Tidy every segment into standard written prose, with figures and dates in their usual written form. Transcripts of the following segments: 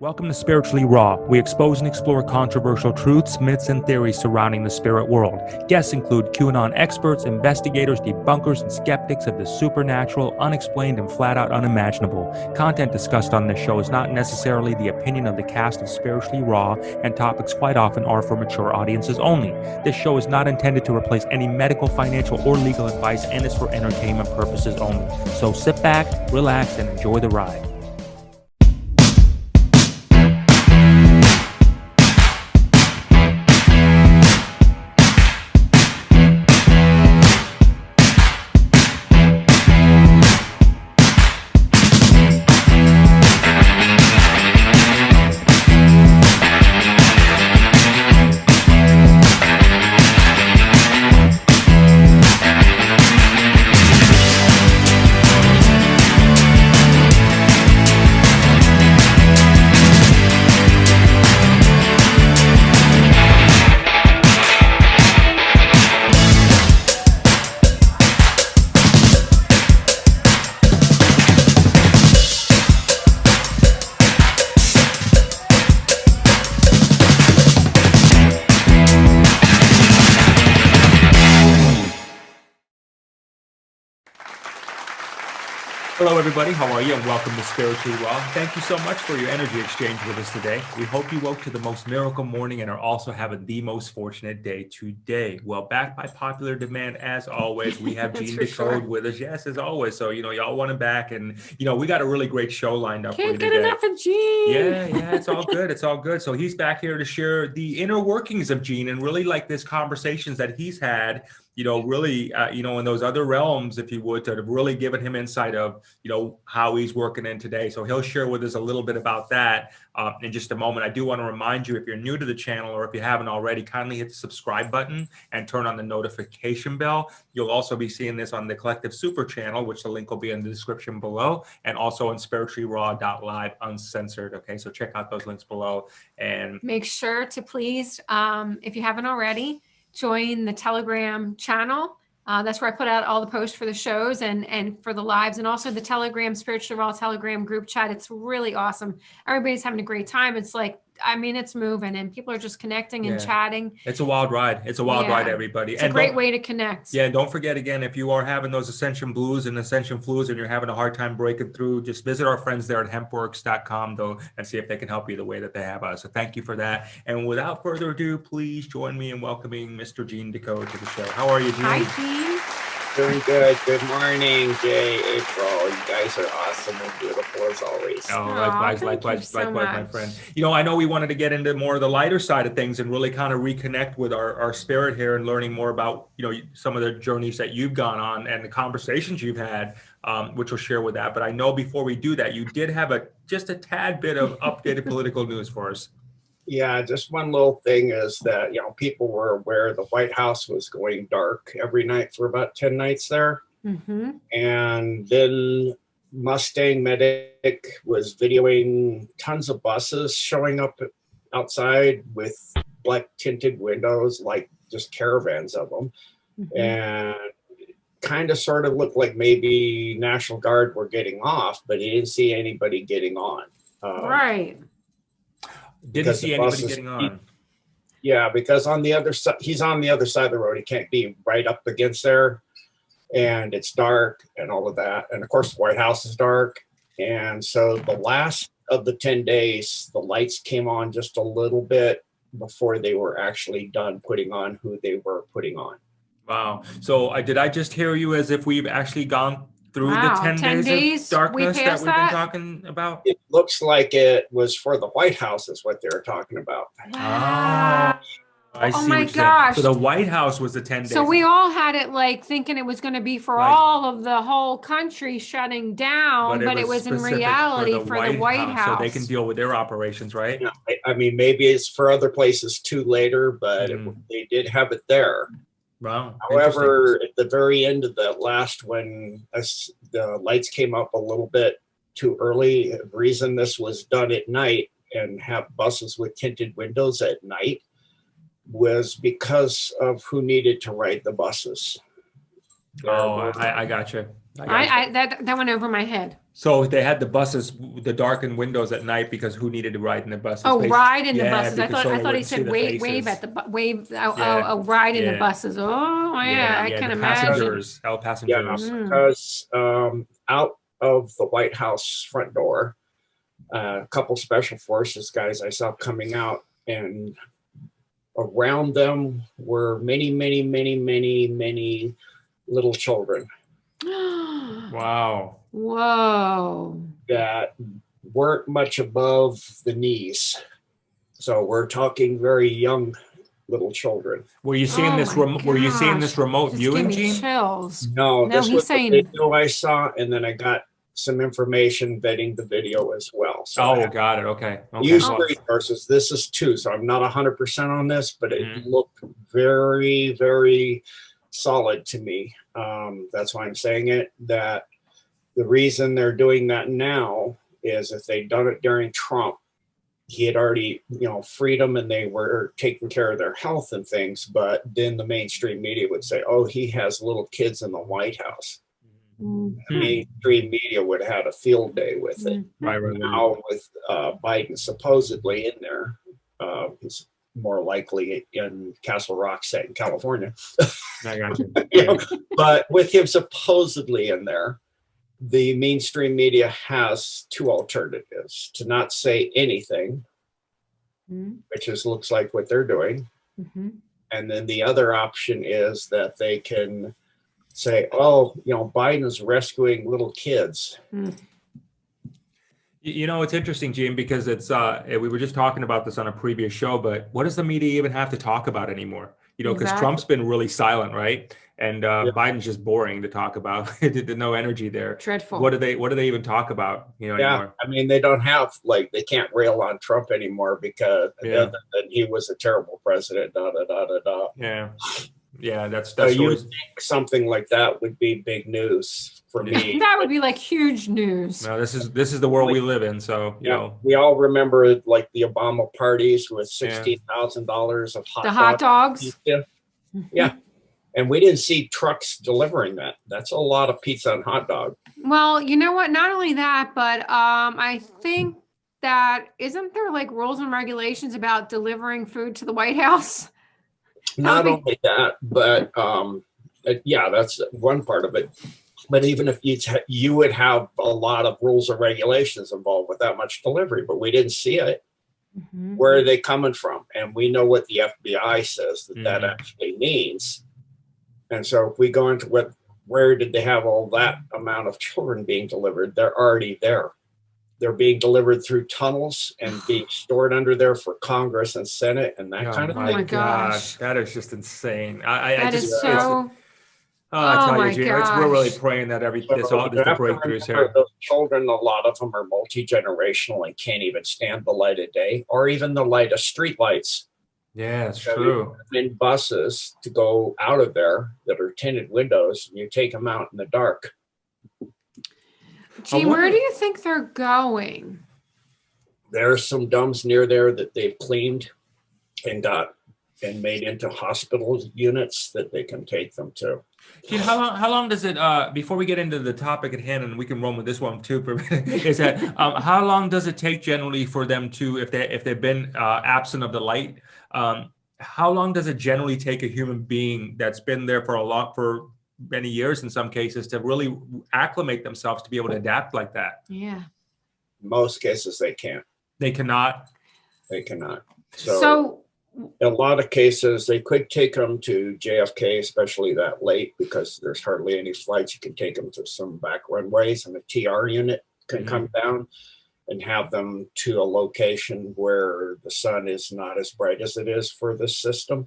Welcome to Spiritually Raw. We expose and explore controversial truths, myths, and theories surrounding the spirit world. Guests include QAnon experts, investigators, debunkers, and skeptics of the supernatural, unexplained, and flat out unimaginable. Content discussed on this show is not necessarily the opinion of the cast of Spiritually Raw, and topics quite often are for mature audiences only. This show is not intended to replace any medical, financial, or legal advice and is for entertainment purposes only. So sit back, relax, and enjoy the ride. Hello, everybody. How are you? And welcome to Spiritually Raw. Thank you so much for your energy exchange with us today. We hope you woke to the most miracle morning and are also having the most fortunate day today. Well, back by popular demand, as always, we have Gene Decode with us. Yes, as always. So, y'all want him back. And, we got a really great show lined up for you today. Can't get enough of Gene. Yeah, it's all good. It's all good. So he's back here to share the inner workings of Gene and really like this conversations that he's had, really, in those other realms, if you would, to have really given him insight of, how he's working in today. So he'll share with us a little bit about that in just a moment. I do want to remind you, if you're new to the channel or if you haven't already, kindly hit the subscribe button and turn on the notification bell. You'll also be seeing this on the Collective Super channel, which the link will be in the description below, and also on spirituallyraw.live uncensored. Okay, so check out those links below. And make sure to please, if you haven't already, join the Telegram channel. That's where I put out all the posts for the shows and for the lives, and also the Telegram, Spiritually Raw Telegram group chat. It's really awesome. Everybody's having a great time. It's like, it's moving and people are just connecting and chatting. It's a wild ride. It's a wild ride, everybody. It's a great way to connect. Yeah, and don't forget, again, if you are having those ascension blues and ascension flus and you're having a hard time breaking through, just visit our friends there at hempworks.com, though, and see if they can help you the way that they have us. So thank you for that. And without further ado, please join me in welcoming Mr. Gene Decode to the show. How are you, Gene? Hi, Gene. Doing good. Good morning, Jay, April. You guys are awesome and beautiful as always. Oh, likewise, my friend. I know we wanted to get into more of the lighter side of things and really kind of reconnect with our spirit here and learning more about, some of the journeys that you've gone on and the conversations you've had, which we'll share with that. But I know before we do that, you did have just a tad bit of updated political news for us. Yeah, just one little thing is that, people were aware the White House was going dark every night for about 10 nights there. Mm-hmm. And then Mustang Medic was videoing tons of buses showing up outside with black tinted windows, like just caravans of them. Mm-hmm. And kind of sort of looked like maybe National Guard were getting off, but he didn't see anybody getting on. Right. Didn't see anybody getting on. Yeah, because on the other side, he's on the other side of the road. He can't be right up against there. And it's dark and all of that. And of course, the White House is dark. And so the last of the 10 days, the lights came on just a little bit before they were actually done putting on who they were putting on. Wow. So did I just hear you as if we've actually gone through the 10 days of darkness that we've been talking about? It looks like it was for the White House is what they were talking about. Wow. I see. Oh my gosh. So the White House was the 10 days. So we all had it like thinking it was going to be for all of the whole country shutting down, but it was in reality for the White House. So they can deal with their operations, right? Yeah, maybe it's for other places too later, but they did have it there. Wow. However, at the very end of the last one, the lights came up a little bit too early. The reason this was done at night and have buses with tinted windows at night was because of who needed to ride the buses. Oh, I got you. I that went over my head. So they had the buses, the darkened windows at night because who needed to ride in the buses? Oh, ride in the Yeah, buses. I because thought so I they thought he wouldn't see said the wave faces. at the wave. Yeah, Ride in the yeah. buses. Oh yeah, I can the imagine. passengers, hell Yeah, passengers. because out of the White House front door, a couple special forces guys I saw coming out, and around them were many, many, many, many, many little children Wow. Whoa. that weren't much above the knees. So we're talking very young little children. Were you seeing Oh this my remote? Were you seeing this gosh. remote Just give viewing, me Gene? chills. No, No, this he's was saying- the video I saw, and then I got some information vetting the video as well. So I Oh, have got it. Okay. Okay. used Well, resources. This is two, so I'm not 100% on this, but it Mhm. looked very, very solid to me. That's why I'm saying it. That the reason they're doing that now is if they'd done it during Trump, he had already, freed them and they were taking care of their health and things. But then the mainstream media would say, "Oh, he has little kids in the White House." Mm, The mainstream media would have had a field day with it. right. Now with Biden supposedly in there, he's more likely in Castle Rock, set in California. I got you. You know, but with him supposedly in there, the mainstream media has two alternatives: to not say anything, mm, which looks like what they're doing, mhm. and then the other option is that they can say, "Oh, Biden's rescuing little kids." It's interesting, Gene, because it's we were just talking about this on a previous show, but what does the media even have to talk about anymore? Because Exactly. Trump's been really silent, right? And Biden's just boring to talk about. There's no energy there. Dreadful. What do they even talk about? Yeah, Anymore? I mean, they don't have they can't rail on Trump anymore because other than he was a terrible president. Da da da da da. Yeah. That's So you always. think something like that would be big news for me? That would be like huge news. No, this is the world we live in. So we all remember the Obama parties with $16,000 of The hot dogs. pizza. Yeah, and we didn't see trucks delivering that. That's a lot of pizza and hot dog. Well, you know what? Not only that, but I think that isn't there rules and regulations about delivering food to the White House? Not only that, but yeah, that's one part of it. But even if you would have a lot of rules and regulations involved with that much delivery, but we didn't see it. Mm-hmm. Where are they coming from? And we know what the FBI says that actually means. And so if we go into where did they have all that amount of children being delivered? They're already there. They're being delivered through tunnels and being stored under there for Congress and Senate and that kind of thing. Oh my gosh. that is just insane. That is so. I tell Oh you, Gene, we're really gosh. praying that there's So the you have to breakthroughs remember here. those children, a lot of them are multi-generational and can't even stand the light of day or even the light of street lights. Yeah, it's So true. in buses to go out of there that are tinted windows, and you take them out in the dark. Gene, where do you think they're going? There's some dumps near there that they've cleaned and made into hospital units that they can take them to. Gene, how long does it before we get into the topic at hand, and we can run with this one too for a minute, is that how long does it take generally for them to, if they've been absent of the light, how long does it generally take a human being that's been there for many years in some cases to really acclimate themselves to be able to adapt like that? Yeah. In most cases they can't. They cannot. They cannot. So in a lot of cases, they could take them to JFK, especially that late, because there's hardly any flights. You can take them to some back runways, and a TR unit can come down and have them to a location where the sun is not as bright as it is for this system,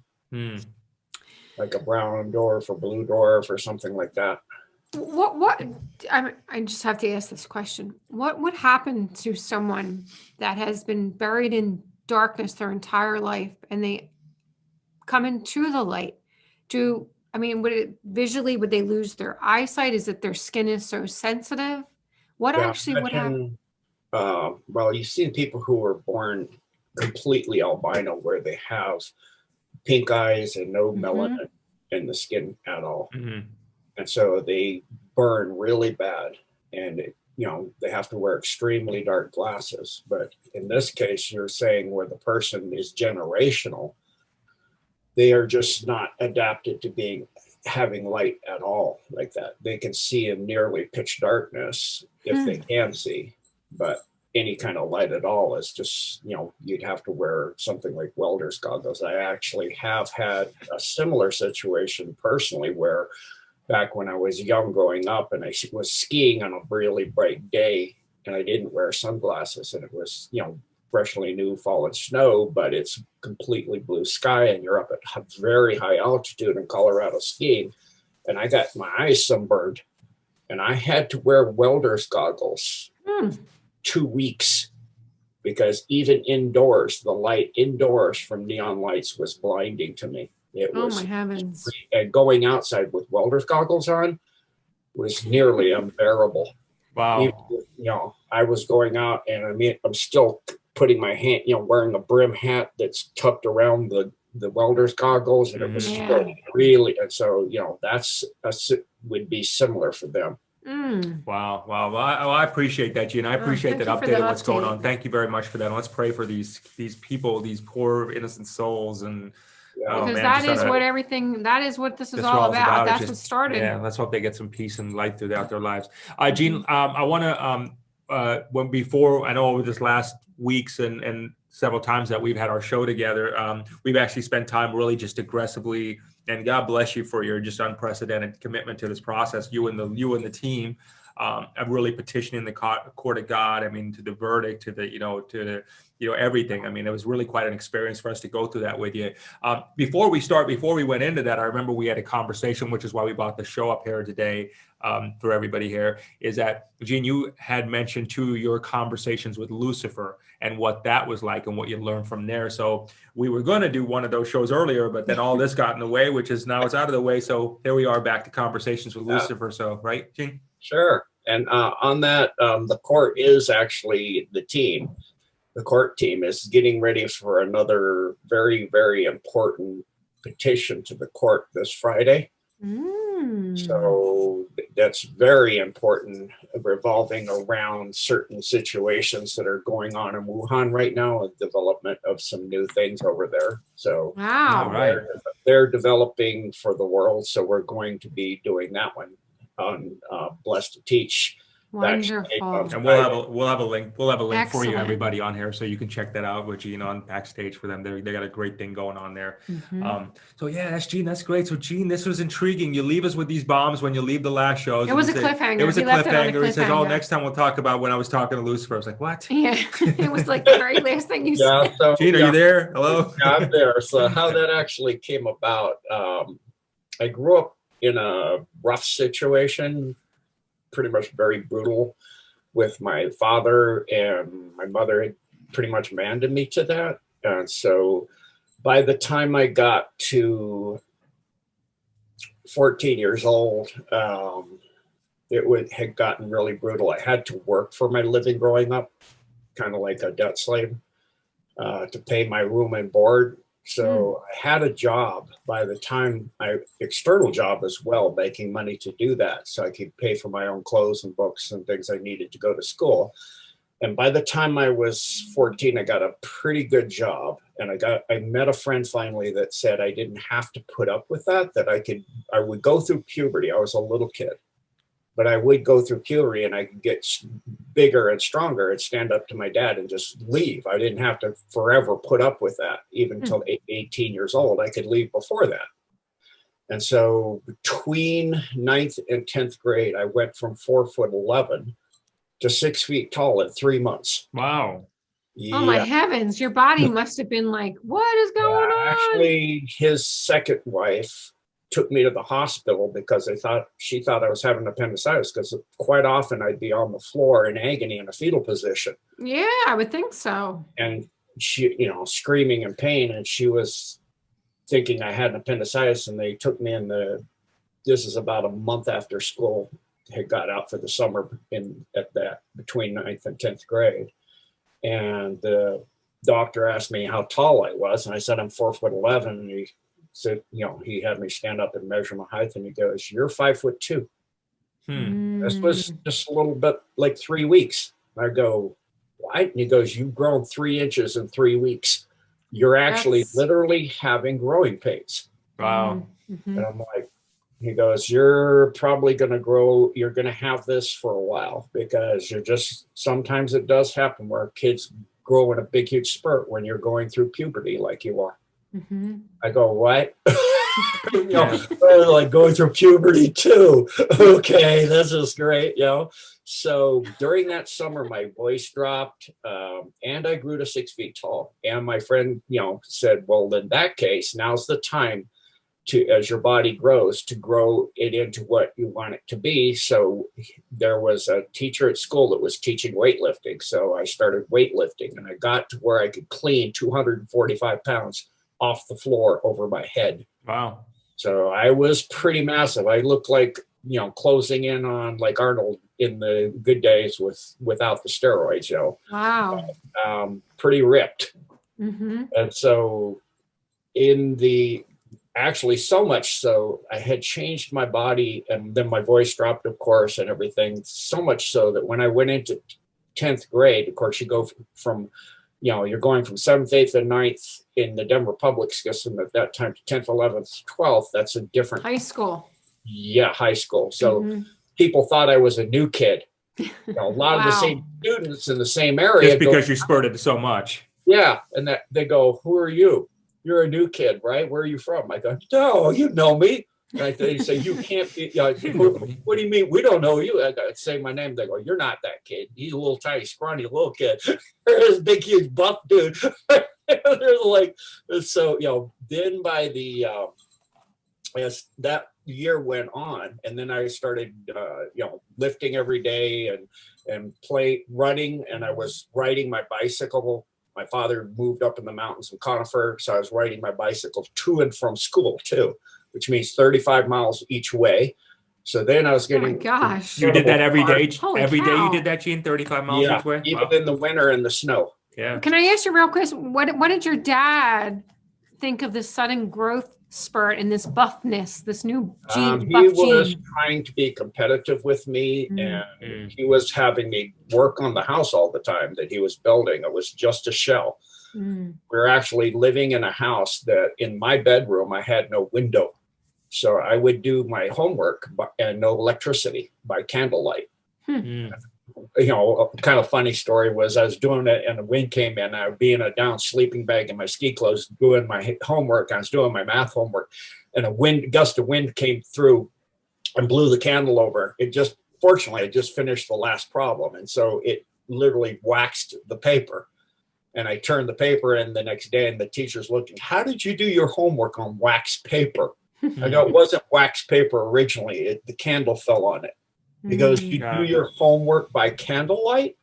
like a brown dwarf or blue dwarf or something like that. what I just have to ask this question. What would happen to someone that has been buried in darkness their entire life and they come into the light? Would they lose their eyesight? Is it their skin is so sensitive? What actually would happen? Well, you've seen people who were born completely albino where they have pink eyes and no melanin in the skin at all. And so they burn really bad, and they have to wear extremely dark glasses. But in this case, you're saying where the person is generational, they are just not adapted to having light at all like that. They can see in nearly pitch darkness if they can see, but any kind of light at all is just, you'd have to wear something like welder's goggles. I actually have had a similar situation personally where back when I was young growing up and I was skiing on a really bright day and I didn't wear sunglasses, and it was, freshly new fallen snow, but it's completely blue sky and you're up at very high altitude in Colorado skiing. And I got my eyes sunburned and I had to wear welder's goggles 2 weeks because even indoors, the light indoors from neon lights was blinding to me. It was, my heavens. And going outside with welder's goggles on was nearly unbearable. Wow. Even, I was going out and I'm still putting my hand, wearing a brim hat that's tucked around the welder's goggles, and it was still really, and so, would be similar for them. Wow. Well, I appreciate that, Gene. I appreciate that update of what's going on. Thank you very much for that. And let's pray for these people, these poor innocent souls. And because that is what this is all about. That's what started. Yeah, let's hope they get some peace and light throughout their lives. Gene, I want to, before, I know over this last weeks and several times that we've had our show together, we've actually spent time really just aggressively, and God bless you for your just unprecedented commitment to this process. You and the team, I'm really petitioning the court of God. I mean, to the verdict, to the, everything. I mean, it was really quite an experience for us to go through that with you. Before we went into that, I remember we had a conversation, which is why we brought the show up here today for everybody here, is that, Gene, you had mentioned too your conversations with Lucifer and what that was like and what you learned from there. So we were going to do one of those shows earlier, but then all this got in the way, which is now it's out of the way. So here we are back to conversations with Lucifer. So, right, Gene? Sure. And on that, the court is actually the team. The court team is getting ready for another very, very important petition to the court this Friday. So that's very important, revolving around certain situations that are going on in Wuhan right now, and development of some new things over there. So they're developing for the world. So we're going to be doing that one on Blessed to Teach. Wonderful. And we'll have a link. We'll have a link for you, Excellent. everybody on here, so you can check that out with Gene on Backstage for them. They got a great thing going on there. So yeah, that's Gene. That's great. So Gene, this was intriguing. You leave us with these bombs when you leave the last shows. It was a cliffhanger. It was a cliffhanger. He says, "Oh, cliffhanger. Next time we'll talk about when I was talking to Lucifer." I was like, "What?" Yeah, it was like the very last thing you said. So, Gene, are you there? Hello. Yeah, I'm there. So how that actually came about, I grew up in a rough situation, pretty much very brutal, with my father, and my mother had pretty much abandoned me to that. And so by the time I got to 14 years old, had gotten really brutal. I had to work for my living growing up, kind of like a debt slave, to pay my room and board. So I had a job by the time external job as well, making money to do that. So I could pay for my own clothes and books and things I needed to go to school. And by the time I was 14, I got a pretty good job. And I met a friend finally that said I didn't have to put up with that I would go through puberty. I was a little kid, but I would go through puberty and I could get bigger and stronger and stand up to my dad and just leave. I didn't have to forever put up with that, even until 18 years old. I could leave before that. And so between 9th and 10th grade, I went from 4'11" to 6 feet tall in 3 months. Wow. Yeah. Oh my heavens, your body must have been like, what is going on? Actually, his second wife took me to the hospital because she thought I was having appendicitis, because quite often I'd be on the floor in agony in a fetal position. Yeah, I would think so. And she, screaming in pain, and she was thinking I had an appendicitis, and they took me this is about a month after school had got out for the summer between 9th and 10th grade. And the doctor asked me how tall I was, and I said I'm 4'11", and he said, he had me stand up and measure my height, and he goes, "You're 5'2". This was just a little bit like 3 weeks. I go, what? And he goes, you've grown 3 inches in 3 weeks. You're actually That's- literally having growing pains. Wow. Mhm. And I'm like, he goes, you're probably going to grow. You're going to have this for a while because you're just, sometimes it does happen where kids grow in a big, huge spurt when you're going through puberty like you are. Mhm. I go, what? You know, like going through puberty too. Okay, this is great, you know. So during that summer, my voice dropped, and I grew to 6 feet tall. And my friend, you know, said, well, in that case, now's the time to, as your body grows, to grow it into what you want it to be. So there was a teacher at school that was teaching weightlifting. So I started weightlifting, and I got to where I could clean 245 pounds off the floor over my head. Wow. So I was pretty massive. I looked like, you know, closing in on like Arnold in the good days without the steroids, you know. Wow. Pretty ripped. Mhm. And so actually so much so I had changed my body, and then my voice dropped, of course, and everything, so much so that when I went into 10th grade, of course, you go from you know, you're going from 7th, 8th, and 9th in the Denver public system at that time to 10th, 11th, 12th. That's a different High school. high school. So Mhm. people thought I was a new kid. You know, a lot of the Wow. same students in the same area. Just because you spurted so much. Yeah. And that they go, who are you? You're a new kid, right? Where are you from? I go, no, you know me. And they say, you can't be, you know, what do you mean? We don't know you. I gotta say my name. They go, you're not that kid. He's a little tiny, scrawny little kid. There's a big, huge buff dude. They're like, so, you know, then by the, as that year went on, and then I started, you know, lifting every day and running, and I was riding my bicycle. My father moved up in the mountains in Conifer, so I was riding my bicycle to and from school too, which means 35 miles each way. So then I was Oh my getting. gosh. You did that every day? Holy Every day cow. you did that, Gene? 35 miles Yeah, each way? even Wow. in the winter and the snow. Yeah. Can I ask you real quick, what did your dad think of this sudden growth spurt and this buffness, this new gene, He buff was gene? trying to be competitive with me, Mm. and he was having me work on the house all the time that he was building. It was just a shell. Mm. We were actually living in a house that in my bedroom, I had no window. So I would do my homework and no electricity by candlelight. Mm. You know, a kind of funny story was I was doing it and the wind came in. I would be in a down sleeping bag in my ski clothes doing my homework. I was doing my math homework, and a gust of wind came through and blew the candle over. Fortunately, I just finished the last problem. And so it literally waxed the paper. And I turned the paper in the next day, and the teacher's looking, how did you do your homework on wax paper? I go, it wasn't wax paper originally. The candle fell on it. He goes, you do your homework by candlelight?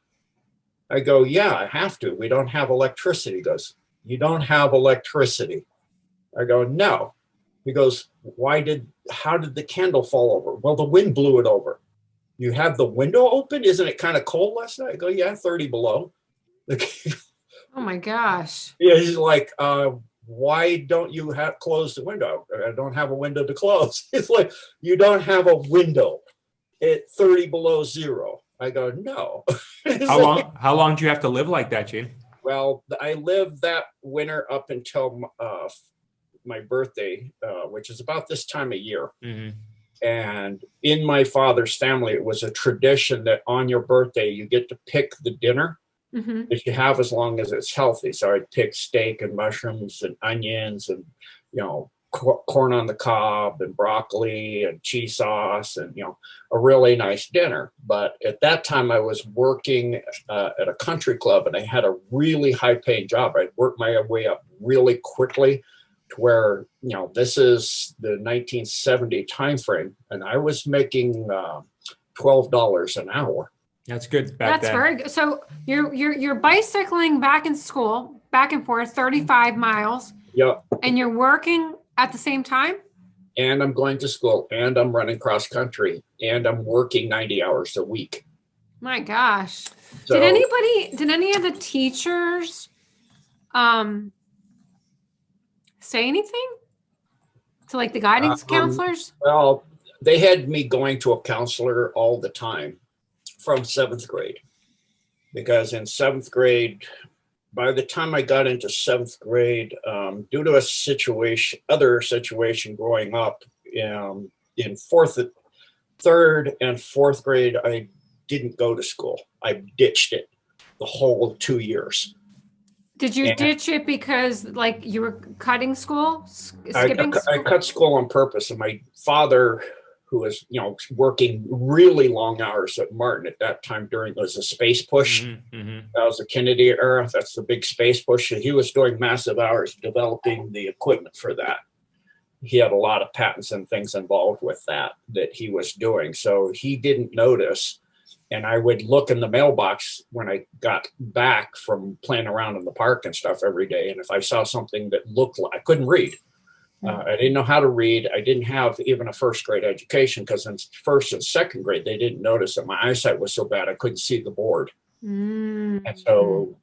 I go, yeah, I have to. We don't have electricity. He goes, you don't have electricity. I go, no. He goes, how did the candle fall over? Well, the wind blew it over. You have the window open? Isn't it kind of cold last night? I go, yeah, 30 below. Oh my gosh. Yeah, he's like, why don't you close the window? I don't have a window to close. It's like, you don't have a window at 30 below zero. I go, no. How long do you have to live like that, Gene? Well, I lived that winter up until my birthday, which is about this time of year. Mm-hmm. And in my father's family, it was a tradition that on your birthday, you get to pick the dinner Mm-hmm. that you have as long as it's healthy. So I'd pick steak and mushrooms and onions and, you know, corn on the cob and broccoli and cheese sauce and, you know, a really nice dinner. But at that time I was working at a country club, and I had a really high paying job. I'd worked my way up really quickly to where, you know, this is the 1970 timeframe, and I was making $12 an hour. That's good back That's then. very good. So you're bicycling back in school, back and forth, 35 miles, Yep. and you're working at the same time? And I'm going to school, and I'm running cross country, and I'm working 90 hours a week. My gosh. So, Did any of the teachers say anything to like the guidance counselors? well, they had me going to a counselor all the time from 7th grade, because in 7th grade, by the time I got into 7th grade, due to other situation growing up, in 3rd and 4th grade, I didn't go to school. I ditched it the whole 2 years. Did you And- ditch it because like you were cutting school, I skipping school? cut school on purpose, and my father, who was, working really long hours at Martin at that time during, it was a space push. Mm-hmm. That was the Kennedy era. That's the big space push. And he was doing massive hours developing the equipment for that. He had a lot of patents and things involved with that he was doing. So he didn't notice. And I would look in the mailbox when I got back from playing around in the park and stuff every day. And if I saw something that looked like, I couldn't read. I didn't know how to read. I didn't have even a 1st grade education, because in 1st and 2nd grade, they didn't notice that my eyesight was so bad I couldn't see the board. Mm. And so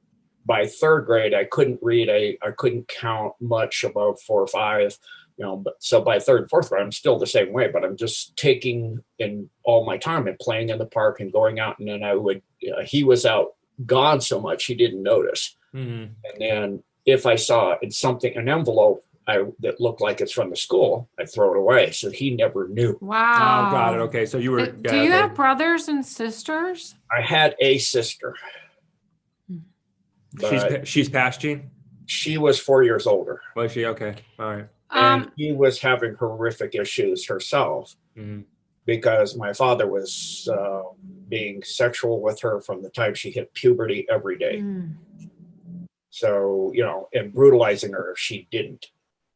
by 3rd grade, I couldn't read. I couldn't count much above 4 or 5. But so by 3rd and 4th grade, I'm still the same way, but I'm just taking in all my time and playing in the park and going out. And then he was out gone so much, he didn't notice. Mm-hmm. And then if I saw an envelope that looked like it's from the school, I'd throw it away. So he never knew. Wow. Oh, got it. Okay. So you were, Do you have brothers and sisters? I had a sister. But she's past Gene? she was 4 years older. Was she? Okay. All right. And he was having horrific issues herself. Mm-hmm. Because my father was being sexual with her from the time she hit puberty every day. So, and brutalizing her if she didn't.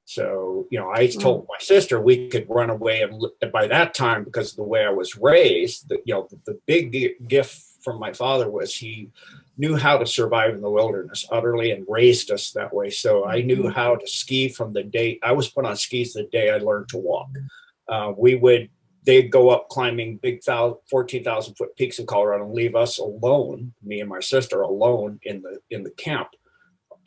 So, I told my sister we could run away. And by that time, because of the way I was raised, the big gift from my father was he knew how to survive in the wilderness utterly and raised us that way. So I knew how to ski from the day I was put on skis the day I learned to walk. They'd go up climbing big 14,000 foot peaks in Colorado and leave us alone, me and my sister alone in the camp,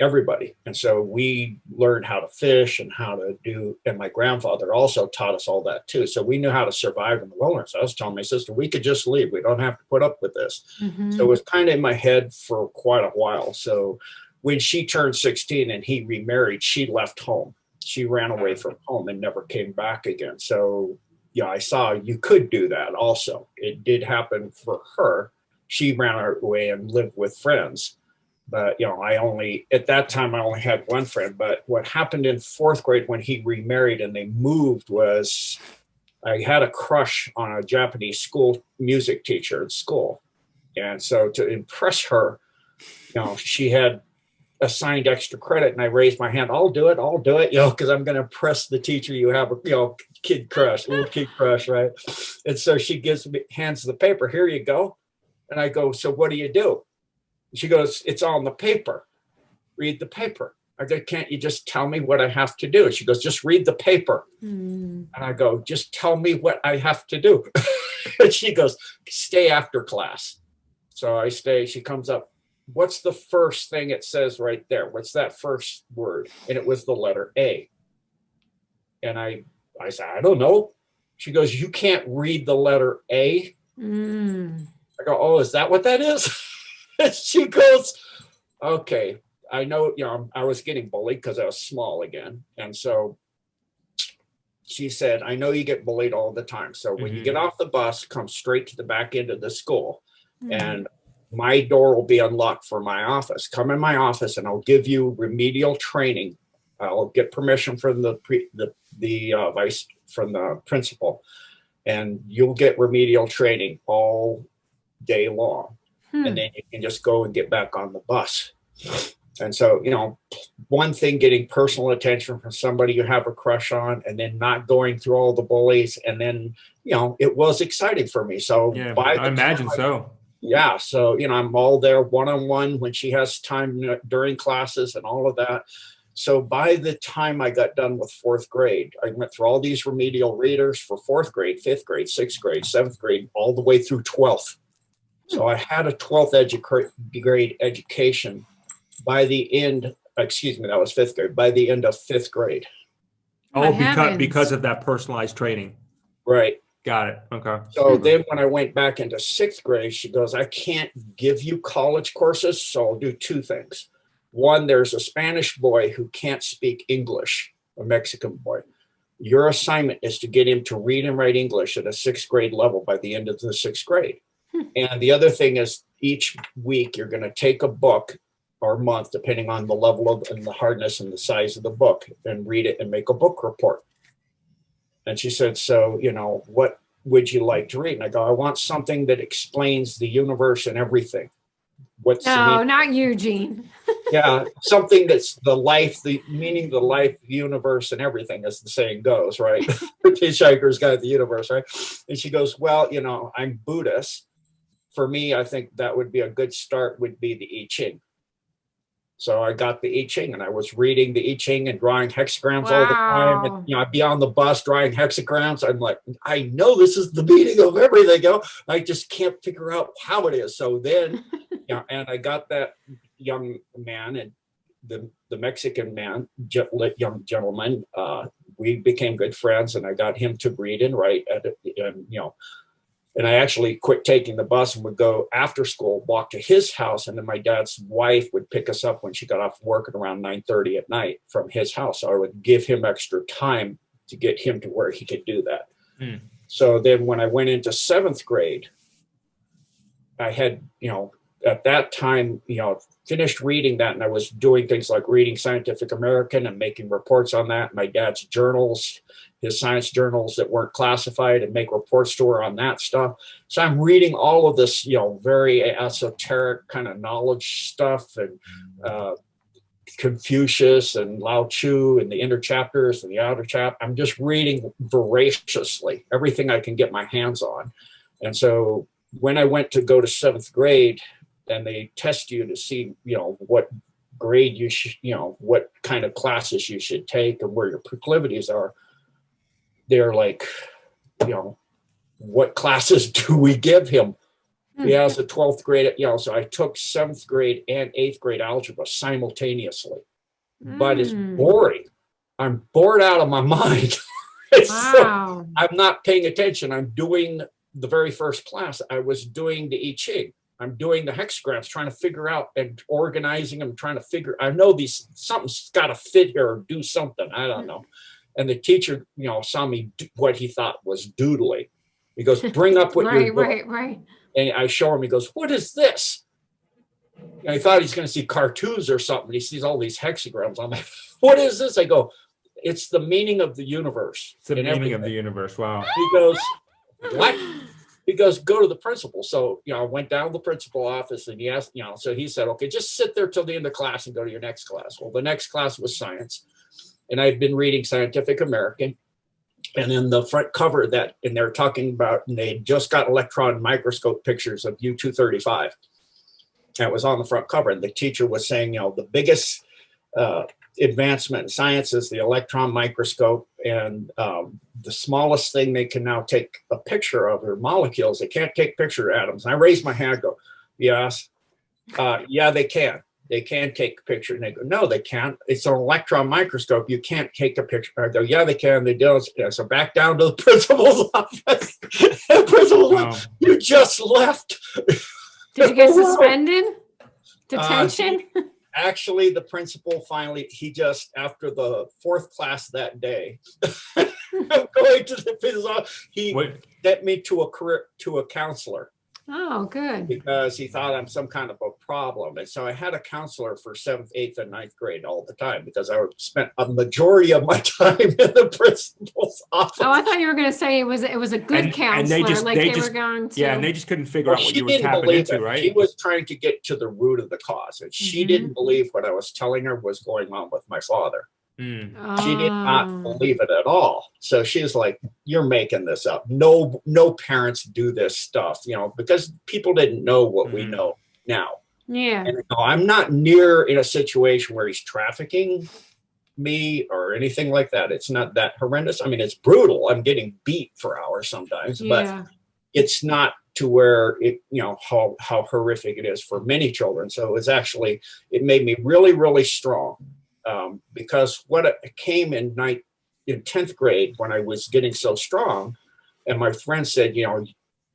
everybody. And so we learned how to fish and how to do, and my grandfather also taught us all that too. So we knew how to survive in the wilderness. I was telling my sister, we could just leave. We don't have to put up with this. Mm-hmm. So it was kind of in my head for quite a while. So when she turned 16 and he remarried, she left home. She ran away from home and never came back again. So yeah, I saw you could do that also. It did happen for her. She ran away and lived with friends. But, at that time, I only had one friend. But what happened in 4th grade when he remarried and they moved was I had a crush on a Japanese school music teacher at school. And so to impress her, she had assigned extra credit, and I raised my hand. I'll do it, because I'm going to impress the teacher. You have a, little kid crush, right? And so she hands the paper. Here you go. And I go, so what do you do? She goes, it's on the paper. Read the paper. I go, can't you just tell me what I have to do? She goes, just read the paper. And I go, just tell me what I have to do. And she goes, stay after class. So I stay. She comes up. What's the first thing it says right there? What's that first word? And it was the letter A. And I said, I don't know. She goes, you can't read the letter A? I go, oh, is that what that is? And she goes, okay, I know, I was getting bullied because I was small again. And so she said, I know you get bullied all the time. So when you get off the bus, come straight to the back end of the school. And my door will be unlocked for my office. Come in my office and I'll give you remedial training. I'll get permission from the principal, and you'll get remedial training all day long. And then you can just go and get back on the bus. And so, one thing, getting personal attention from somebody you have a crush on, and then not going through all the bullies. And then, it was exciting for me. So yeah, I imagine so. Yeah. So, I'm all there one-on-one when she has time during classes and all of that. So by the time I got done with 4th grade, I went through all these remedial readers for 4th grade, 5th grade, 6th grade, 7th grade, all the way through 12th. So I had a 12th grade education by the end, that was 5th grade, by the end of 5th grade. Oh, because of that personalized training. Right. Got it. Okay. So then when I went back into 6th grade, she goes, I can't give you college courses, so I'll do two things. One, there's a Spanish boy who can't speak English, a Mexican boy. Your assignment is to get him to read and write English at a 6th grade level by the end of the 6th grade. And the other thing is each week you're going to take a book or month, depending on the level of and the hardness and the size of the book, and read it and make a book report. And she said, so, you know, what would you like to read? And I go, I want something that explains the universe and everything. What's No, not you, Gene. yeah, something that's the life, the meaning, the life, the universe, and everything, as the saying goes, right? Hitchhiker's Guide to the Universe, right? And she goes, well, you know, I'm Buddhist. For me, I think that would be a good start, would be the I Ching. So I got the I Ching, and I was reading the I Ching and drawing hexagrams all the time. And, you know, I'd be on the bus drawing hexagrams. I'm like, I know this is the meaning of everything. You know? I just can't figure out how it is. So then, you know, and I got that young man, and the Mexican man, young gentleman, we became good friends, and I got him to read and write and, you know, and I actually quit taking the bus and would go after school, walk to his house. And then my dad's wife would pick us up when she got off work at around 9:30 at night from his house. So I would give him extra time to get him to where he could do that. So then when I went into 7th grade, I had, you know, at that time, you know, finished reading that, and I was doing things like reading Scientific American and making reports on that. My dad's journals, his science journals that weren't classified, and make reports to her on that stuff. So I'm reading all of this, you know, very esoteric kind of knowledge stuff, and Confucius and Lao Tzu and the inner chapters and the outer chapter. I'm just reading voraciously everything I can get my hands on. And so when I went to go to 7th grade, and they test you to see, you know, what grade you should, you know, what kind of classes you should take and where your proclivities are. They're like, you know, what classes do we give him? He has a 12th grade, you know, so I took 7th grade and 8th grade algebra simultaneously, but it's boring. I'm bored out of my mind. Wow. I'm not paying attention. I'm doing the very first class. I was doing the I Ching. I'm doing the hexagrams, trying to figure out and organizing them, trying to figure, I know these, something's got to fit here or do something. I don't know. And the teacher, you know, saw me do what he thought was doodling. He goes, bring up what you're doing. Right. And I show him, he goes, what is this? And I thought he's going to see cartoons or something. He sees all these hexagrams. I'm like, what is this? I go, it's the meaning of the universe. It's the meaning of the universe. Wow. He goes, what? He goes, go to the principal. So, you know, I went down to the principal office, and he asked, you know, so he said, okay, just sit there till the end of class and go to your next class. Well, the next class was science. And I'd been reading Scientific American. And in the front cover that, and they're talking about, and they just got electron microscope pictures of U-235. That was on the front cover. And the teacher was saying, you know, the biggest advancement in science is the electron microscope, and the smallest thing they can now take a picture of are molecules. They can't take picture of atoms. And I raised my hand and go, yes, yeah, they can. They can take a picture. And they go, no, they can't. It's an electron microscope. You can't take a picture. I go, yeah, they can. They don't. Yeah, so back down to the principal's office. The principal, Wow. You just left. Did you get suspended? Detention? Actually, the principal finally, he just, after the 4th class that day, going to his office, he sent me to a counselor. Oh, good. Because he thought I'm some kind of a problem. And so I had a counselor for 7th, 8th, and 9th grade all the time, because I spent a majority of my time in the principal's office. Oh, I thought you were going to say it was a good counselor, they were going to. Yeah, and they just couldn't figure out what you were tapping into, right? She was trying to get to the root of the cause, and she didn't believe what I was telling her was going on with my father. She did not believe it at all. So she was like, you're making this up. No parents do this stuff, you know, because people didn't know what we know now. Yeah. And I'm not near in a situation where he's trafficking me or anything like that. It's not that horrendous. I mean, it's brutal. I'm getting beat for hours sometimes, but it's not to where it, you know, how horrific it is for many children. So it was actually, it made me really, really strong. Because what came in 10th grade, when I was getting so strong, And my friend said, you know,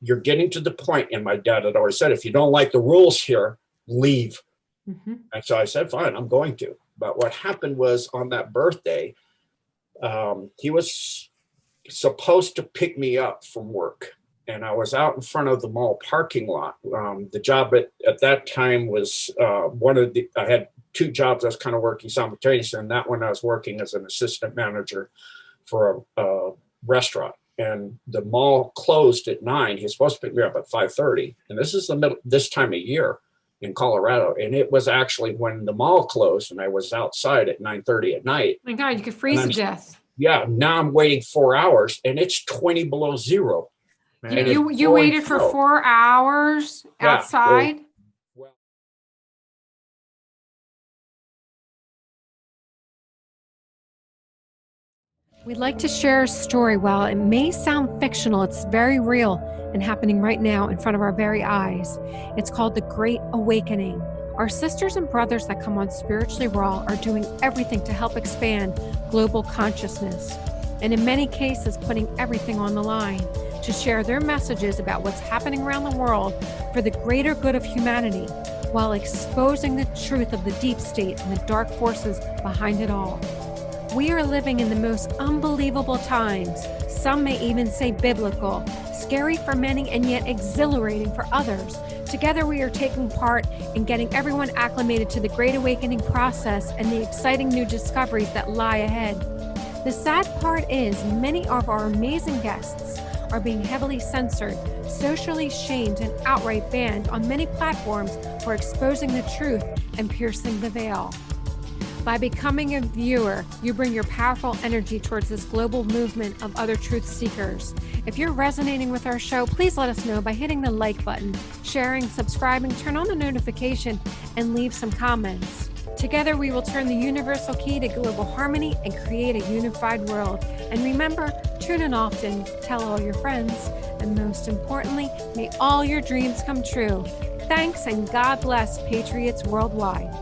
you're getting to the point, and my dad had always said, if you don't like the rules here, leave. Mm-hmm. And so I said, fine, I'm going to. But what happened was on that birthday, he was supposed to pick me up from work. And I was out in front of the mall parking lot. The job at that time was I had two jobs I was kind of working simultaneously. And that one I was working as an assistant manager for a restaurant. And the mall closed at 9. He was supposed to pick me up at 5:30. And this is this time of year in Colorado. And it was actually when the mall closed and I was outside at 9:30 at night. My God, you could freeze to death. Yeah, now I'm waiting 4 hours and it's 20 below zero. Man. And You waited for 4 hours outside? Well, We'd like to share a story. While it may sound fictional, it's very real and happening right now in front of our very eyes. It's called The Great Awakening. Our sisters and brothers that come on Spiritually Raw are doing everything to help expand global consciousness, and in many cases putting everything on the line to share their messages about what's happening around the world for the greater good of humanity, while exposing the truth of the deep state and the dark forces behind it all. We are living in the most unbelievable times. Some may even say biblical, scary for many and yet exhilarating for others. Together we are taking part in getting everyone acclimated to the Great Awakening process and the exciting new discoveries that lie ahead. The sad part is many of our amazing guests are being heavily censored, socially shamed, and outright banned on many platforms for exposing the truth and piercing the veil. By becoming a viewer, you bring your powerful energy towards this global movement of other truth seekers. If you're resonating with our show, please let us know by hitting the like button, sharing, subscribing, turn on the notification, and leave some comments. Together, we will turn the universal key to global harmony and create a unified world. And remember, tune in often, tell all your friends, and most importantly, may all your dreams come true. Thanks, and God bless Patriots worldwide.